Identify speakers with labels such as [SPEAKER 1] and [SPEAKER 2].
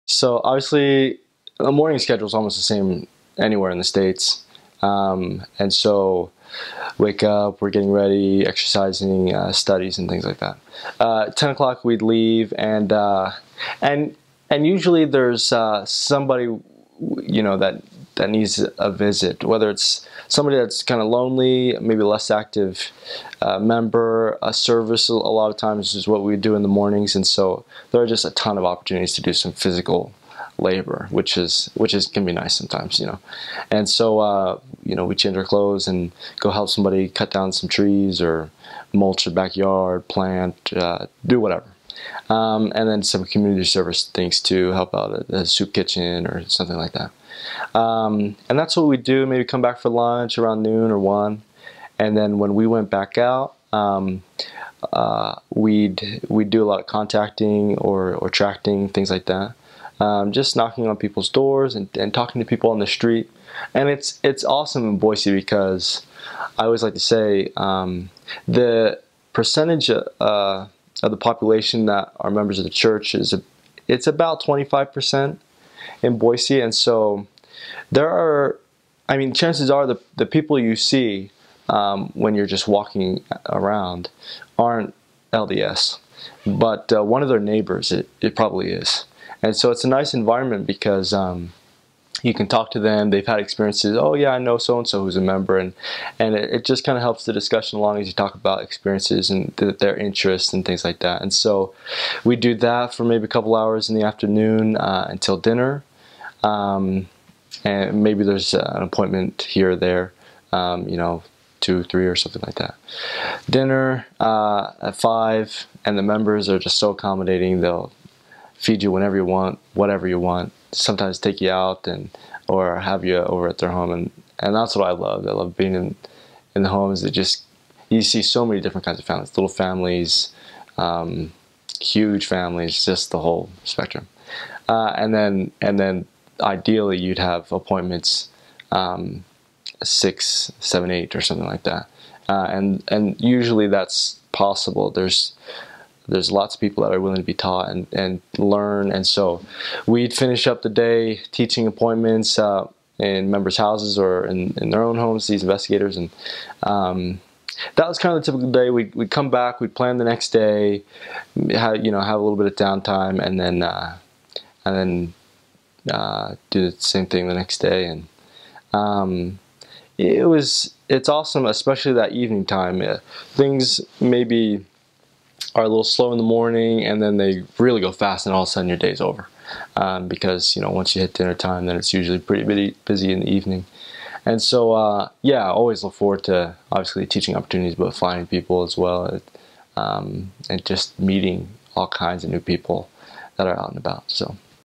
[SPEAKER 1] So obviously, the morning schedule is almost the same anywhere in the States. And so wake up, we're getting ready, exercising, studies, and things like that. 10 o'clock we'd leave, and and usually there's somebody that needs a visit, whether it's somebody that's kind of lonely, maybe less active member. A service a lot of times is what we do in the mornings, and so there are just a ton of opportunities to do some physical labor, which can be nice sometimes, And so we change our clothes and go help somebody cut down some trees or mulch the backyard, plant, do whatever. And then some community service things to help out at the soup kitchen or something like that. And that's what we do. Maybe come back for lunch around noon or 1. And then when we went back out, we'd do a lot of contacting or tracting, things like that. Just knocking on people's doors and talking to people on the street. And it's awesome in Boise because I always like to say the percentage of the population that are members of the church it's about 25% in Boise, and so chances are the people you see when you're just walking around aren't LDS, but one of their neighbors it probably is. And so it's a nice environment because you can talk to them. They've had experiences. Oh yeah, I know so-and-so who's a member. And it just kind of helps the discussion along as you talk about experiences and their interests and things like that. And so we do that for maybe a couple hours in the afternoon until dinner. And maybe there's an appointment here or there, 2, 3 or something like that. Dinner at 5, and the members are just so accommodating. They'll feed you whenever you want, whatever you want. Sometimes take you out or have you over at their home, and that's what I love. I love being in the homes. You see so many different kinds of families, little families, huge families, just the whole spectrum. And then ideally you'd have appointments 6, 7, 8 or something like that. And usually that's possible. There's lots of people that are willing to be taught and learn, and so we'd finish up the day teaching appointments in members' houses or in their own homes, these investigators, and that was kind of the typical day. We'd come back, we'd plan the next day, have a little bit of downtime, and then do the same thing the next day. And it's awesome, especially that evening time. Things maybe are a little slow in the morning, and then they really go fast, and all of a sudden your day's over. Because once you hit dinner time, then it's usually pretty busy in the evening. And so I always look forward to obviously teaching opportunities, but finding people as well, and just meeting all kinds of new people that are out and about. So